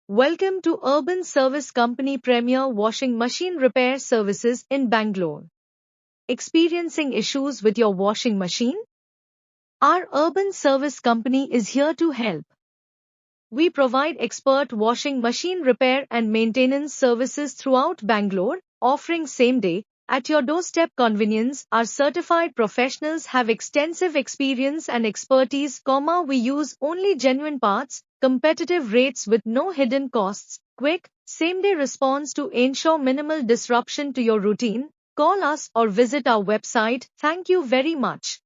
Welcome to Urban Service Company Premier Washing Machine Repair Services in Bangalore. Experiencing issues with your washing machine? Our Urban Service Company is here to help. We provide expert washing machine repair and maintenance services throughout Bangalore, offering same-day, at your doorstep convenience. Our certified professionals have extensive experience and expertise, we use only genuine parts, competitive rates with no hidden costs, quick, same-day response to ensure minimal disruption to your routine. Call us or visit our website. Thank you very much.